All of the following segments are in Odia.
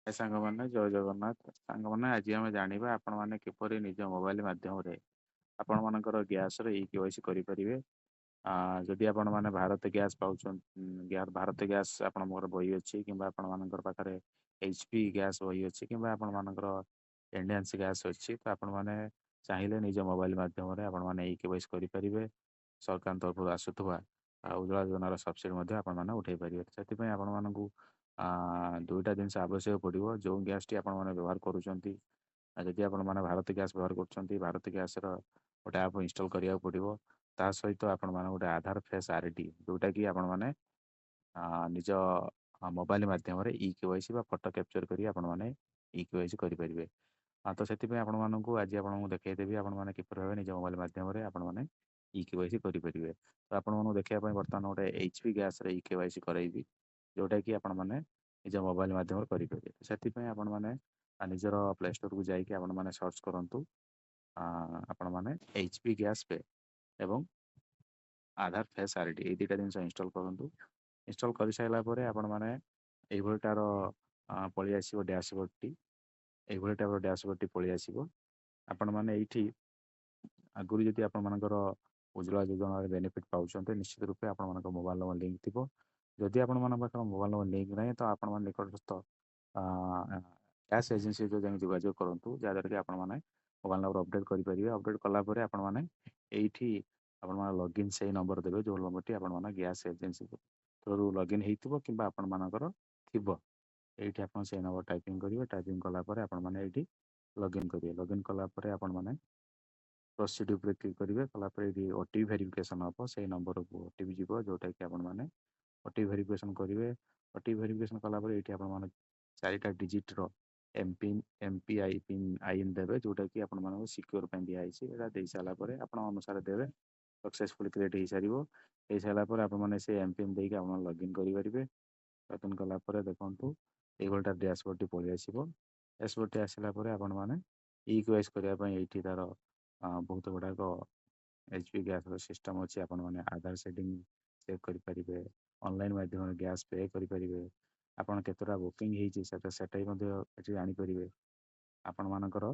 ଏ ସାଙ୍ଗମାନେ ଜୟ ଜଗନ୍ନାଥ। ସାଙ୍ଗମାନେ ଆଜି ଆମେ ଜାଣିବା ଆପଣମାନେ କିପରି ନିଜ ମୋବାଇଲ ମାଧ୍ୟମରେ ଆପଣମାନଙ୍କର ଗ୍ୟାସର ଇ-କେୱାଇସି କରିପାରିବେ। ଯଦି ଆପଣମାନେ ଭାରତ ଗ୍ୟାସ୍ ପାଉଛନ୍ତି, ଭାରତ ଗ୍ୟାସ୍ ଆପଣଙ୍କର ବହି ଅଛି କିମ୍ବା ଆପଣମାନଙ୍କର ପାଖରେ HP ଗ୍ୟାସ୍ ବହି ଅଛି କିମ୍ବା ଆପଣମାନଙ୍କର ଇଣ୍ଡିଆନ୍ସ ଗ୍ୟାସ୍ ଅଛି, ତ ଆପଣମାନେ ଚାହିଁଲେ ନିଜ ମୋବାଇଲ ମାଧ୍ୟମରେ ଆପଣମାନେ ଇ-କେୱାଇସି କରିପାରିବେ। ସରକାରଙ୍କ ତରଫରୁ ଆସୁଥିବା ଉଜ୍ଜ୍ୱଳା ଯୋଜନାର ସବସିଡି ମଧ୍ୟ ଆପଣମାନେ ଉଠାଇ ପାରିବେ। ସେଥିପାଇଁ ଆପଣମାନଙ୍କୁ ଦୁଇଟା ଜିନିଷ ଆବଶ୍ୟକ ପଡ଼ିବ। ଯେଉଁ ଗ୍ୟାସ୍ଟି ଆପଣମାନେ ବ୍ୟବହାର କରୁଛନ୍ତି, ଯଦି ଆପଣମାନେ ଭାରତ ଗ୍ୟାସ୍ ବ୍ୟବହାର କରୁଛନ୍ତି, ଭାରତ ଗ୍ୟାସ୍ର ଗୋଟେ ଆପ୍ ଇନଷ୍ଟଲ୍ କରିବାକୁ ପଡ଼ିବ। ତା ସହିତ ଆପଣମାନେ ଗୋଟେ ଆଧାର ଫେସ୍ RD, ଯେଉଁଟାକି ଆପଣମାନେ ନିଜ ମୋବାଇଲ ମାଧ୍ୟମରେ ଇ-କେୱାଇସି ବା ଫଟୋ କ୍ୟାପଚର କରି ଆପଣମାନେ ଇ-କେୱାଇସି କରିପାରିବେ। ତ ସେଥିପାଇଁ ଆପଣମାନଙ୍କୁ ଆଜି ଆପଣଙ୍କୁ ଦେଖାଇଦେବି ଆପଣମାନେ କିପରି ଭାବେ ନିଜ ମୋବାଇଲ ମାଧ୍ୟମରେ ଆପଣମାନେ ଇ-କେୱାଇସି କରିପାରିବେ। ତ ଆପଣମାନଙ୍କୁ ଦେଖିବା ପାଇଁ ବର୍ତ୍ତମାନ ଗୋଟେ HP ଗ୍ୟାସ୍ରେ ଇ-କେୱାଇସି କରାଇବି, ଯେଉଁଟାକି ଆପଣମାନେ ନିଜ ମୋବାଇଲ ମାଧ୍ୟମରେ କରିପାରିବେ। ସେଥିପାଇଁ ଆପଣମାନେ ନିଜର ପ୍ଲେ ଷ୍ଟୋରକୁ ଯାଇକି ଆପଣମାନେ ସର୍ଚ୍ଚ କରନ୍ତୁ ଆପଣମାନେ HP ଗ୍ୟାସ୍ ପେ ଏବଂ ଆଧାର ଫେସ୍ RD, ଏଇ ଦୁଇଟା ଜିନିଷ ଇନଷ୍ଟଲ୍ କରନ୍ତୁ। ଇନଷ୍ଟଲ୍ କରିସାରିଲା ପରେ ଆପଣମାନେ ଏଇଭଳିଟାର ପଳେଇ ଆସିବ ଡ୍ୟାସବୋର୍ଡ଼ଟି। ଏଇଭଳି ଟାଇପ୍ର ଡ୍ୟାସବୋର୍ଡ଼ଟି ପଳେଇ ଆସିବ। ଆପଣମାନେ ଏଇଠି ଆଗରୁ ଯଦି ଆପଣମାନଙ୍କର ଉଜ୍ଜ୍ୱଳା ଯୋଜନାରେ ବେନିଫିଟ୍ ପାଉଛନ୍ତି, ନିଶ୍ଚିତ ରୂପେ ଆପଣମାନଙ୍କ ମୋବାଇଲ ନମ୍ବର ଲିଙ୍କ୍ ଥିବ। ଯଦି ଆପଣମାନଙ୍କ ପାଖରେ ମୋବାଇଲ ନମ୍ବର ଲିଙ୍କ୍ ନାହିଁ, ତ ଆପଣମାନେ ନିକଟସ୍ଥ ଗ୍ୟାସ୍ ଏଜେନ୍ସି ସହିତ ଯାଇକି ଯୋଗାଯୋଗ କରନ୍ତୁ, ଯାହାଦ୍ୱାରା କି ଆପଣମାନେ ମୋବାଇଲ ନମ୍ବର ଅପଡ଼େଟ୍ କରିପାରିବେ। ଅପଡ଼େଟ୍ କଲା ପରେ ଆପଣମାନେ ଏଇଠି ଆପଣମାନେ ଲଗ୍ଇନ୍ ସେଇ ନମ୍ବର ଦେବେ, ଯେଉଁ ନମ୍ବରଟି ଆପଣମାନେ ଗ୍ୟାସ୍ ଏଜେନ୍ସି ଥ୍ରୋରୁ ଲଗ୍ଇନ୍ ହେଇଥିବ କିମ୍ବା ଆପଣମାନଙ୍କର ଥିବ। ଏଇଠି ଆପଣ ସେଇ ନମ୍ବର ଟାଇପିଂ କରିବେ। ଟାଇପିଂ କଲା ପରେ ଆପଣମାନେ ଏଇଠି ଲଗ୍ଇନ୍ କରିବେ। ଲଗ୍ଇନ୍ କଲା ପରେ ଆପଣମାନେ ପ୍ରୋସିଡ୍ ଉପରେ କ୍ଲିକ୍ କରିବେ। କଲା ପରେ ଏଇଠି OTP ଭେରିଫିକେସନ୍ ହେବ। ସେଇ ନମ୍ବରକୁ OTP ଯିବ, ଯେଉଁଟାକି ଆପଣମାନେ OTP ଭେରିଫିକେସନ୍ କରିବେ। OTP ଭେରିଫିକେସନ୍ କଲା ପରେ ଏଇଠି ଆପଣମାନେ 4ଟା ଡିଜିଟ୍ର ଆଇନ୍ ଦେବେ, ଯେଉଁଟାକି ଆପଣମାନଙ୍କୁ ସିକ୍ୟୁର ପାଇଁ ଦିଆହେଇଛି। ଏଇଟା ଦେଇସାରିଲା ପରେ ଆପଣ ଅନୁସାରେ ଦେବେ। ସକ୍ସେସଫୁଲି କ୍ରିଏଟ୍ ହେଇସାରିବ। ହେଇସାରିଲା ପରେ ଆପଣମାନେ ସେ ଏମ୍ପିନ୍ ଦେଇକି ଆପଣ ଲଗ୍ଇନ୍ କରିପାରିବେ। ଲଗ୍ଇନ୍ କଲା ପରେ ଦେଖନ୍ତୁ ଏଇଭଳିଟା ଡ୍ୟାସବୋର୍ଡ଼ଟି ପଳେଇ ଆସିବ। ଡ୍ୟାସବୋର୍ଡ଼ଟି ଆସିଲା ପରେ ଆପଣମାନେ ଇ-କେୱାଇସି କରିବା ପାଇଁ ଏଇଠି ତା'ର ବହୁତ ଗୁଡ଼ାକ HP ଗ୍ୟାସ୍ର ସିଷ୍ଟମ୍ ଅଛି। ଆପଣମାନେ ଆଧାର ସେଟିଂ ଚେକ୍ କରିପାରିବେ, ଅନଲାଇନ୍ ମାଧ୍ୟମରେ ଗ୍ୟାସ୍ ପେ କରିପାରିବେ, ଆପଣ କେତେଟା ବୁକିଂ ହେଇଛି ସେଟା ବି ମଧ୍ୟ ଏଠି ଜାଣିପାରିବେ। ଆପଣମାନଙ୍କର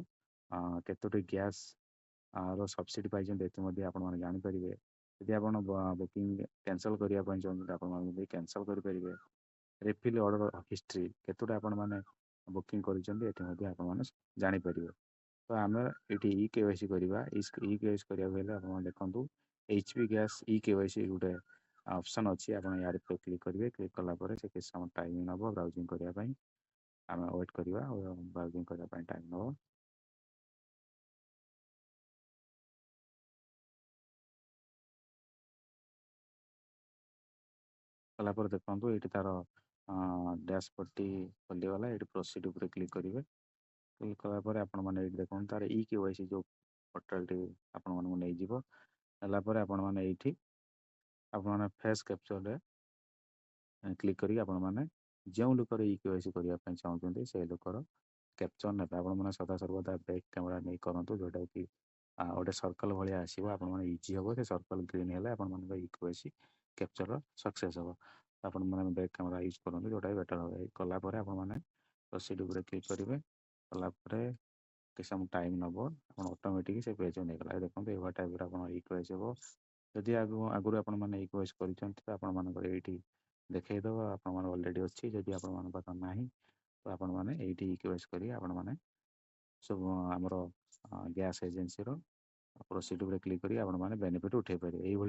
କେତୋଟି ଗ୍ୟାସ୍ ର ସବସିଡି ପାଇଛନ୍ତି, ଏଥି ମଧ୍ୟ ଆପଣମାନେ ଜାଣିପାରିବେ। ଯଦି ଆପଣ ବୁକିଂ କ୍ୟାନସଲ୍ କରିବା ପାଇଁ ଚାହୁଁଛନ୍ତି, ଆପଣମାନେ କ୍ୟାନସଲ୍ କରିପାରିବେ। ରିଫିଲ୍ ଅର୍ଡ଼ର ହିଷ୍ଟ୍ରି କେତୋଟା ଆପଣମାନେ ବୁକିଂ କରିଛନ୍ତି, ଏଠି ମଧ୍ୟ ଆପଣମାନେ ଜାଣିପାରିବେ। ତ ଆମେ ଏଇଠି ଇ-କେୱାଇସି କରିବା। ଇ-କେୱାଇସି କରିବାକୁ ହେଲେ ଆପଣ ଦେଖନ୍ତୁ HP ଗ୍ୟାସ୍ ଇ-କେୱାଇସି ଗୋଟେ ଅପସନ୍ ଅଛି। ଆପଣ ୟାର ଉପରେ କ୍ଲିକ୍ କରିବେ। କ୍ଲିକ୍ କଲା ପରେ ସେ କିଛି ସମୟ ଟାଇମ୍ ନେବ ବ୍ରାଉଜିଂ କରିବା ପାଇଁ। ଆମେ ୱେଟ୍ କରିବା, ବ୍ରାଉଜିଂ କରିବା ପାଇଁ ଟାଇମ୍ ନେବ। କଲା ପରେ ଦେଖନ୍ତୁ ଏଇଠି ତା'ର ଡ୍ୟାସବୋର୍ଡ଼ଟି ଖୋଲିଗଲା। ଏଇଠି ପ୍ରୋସିଡ୍ ଉପରେ କ୍ଲିକ୍ କରିବେ। କ୍ଲିକ୍ କଲା ପରେ ଆପଣମାନେ ଏଇଠି ଦେଖନ୍ତୁ ତା'ର ଇ-କେୱାଇସି ଯେଉଁ ପୋର୍ଟାଲଟି ଆପଣମାନଙ୍କୁ ନେଇଯିବ। ହେଲା ପରେ ଆପଣମାନେ ଏଇଠି ଆପଣମାନେ ଫେସ୍ କ୍ୟାପଚରରେ କ୍ଲିକ୍ କରିକି ଆପଣମାନେ ଯେଉଁ ଲୋକର ଇ-କେୱାଇସି କରିବା ପାଇଁ ଚାହୁଁଛନ୍ତି, ସେଇ ଲୋକର କ୍ୟାପଚର ନେବେ। ଆପଣମାନେ ସଦାସର୍ବଦା ବ୍ୟାକ୍ କ୍ୟାମେରା ନେଇ କରନ୍ତୁ, ଯେଉଁଟାକି ଗୋଟେ ସର୍କଲ୍ ଭଳିଆ ଆସିବ। ଆପଣମାନେ ଇଜି ହେବ। ସେ ସର୍କଲ୍ ଗ୍ରୀନ୍ ହେଲେ ଆପଣମାନଙ୍କ ଇ-କେୱାଇସି କ୍ୟାପଚର ସକ୍ସେସ୍ ହେବ। ଆପଣମାନେ ବ୍ୟାକ୍ କ୍ୟାମେରା ୟୁଜ୍ କରନ୍ତୁ, ଯେଉଁଟାକି ବେଟର୍ ହେବ। କଲା ପରେ ଆପଣମାନେ ପ୍ରୋସିଡ୍ ଉପରେ କ୍ଲିକ୍ କରିବେ। କଲା ପରେ କିଛି ସମୟ ଟାଇମ୍ ନେବ। ଆପଣ ଅଟୋମେଟିକ୍ ସେ ପେଜ୍ ନେଇଗଲା। ଦେଖନ୍ତୁ ଏଇଭଳିଆ ଟାଇପ୍ର ଆପଣ ଇ-କେୱାଇସି ହେବ। ଯଦି ଆଗରୁ ଆପଣମାନେ ଇ-କେୱାଇସି କରିଛନ୍ତି, ତ ଆପଣମାନଙ୍କର ଏଇଠି ଦେଖେଇଦେବ ଆପଣଙ୍କର ଅଲରେଡ଼ି ଅଛି। ଯଦି ଆପଣମାନଙ୍କ ପାଖରେ ନାହିଁ, ତ ଆପଣମାନେ ଏଇଠି ଇ-କେୱାଇସି କରି ଆପଣମାନେ ସବୁ ଆମର ଗ୍ୟାସ୍ ଏଜେନ୍ସିର ପ୍ରୋସିଡ୍ ଉପରେ କ୍ଲିକ୍ କରି ଆପଣମାନେ ବେନିଫିଟ୍ ଉଠାଇ ପାରିବେ। ଏଇଭଳି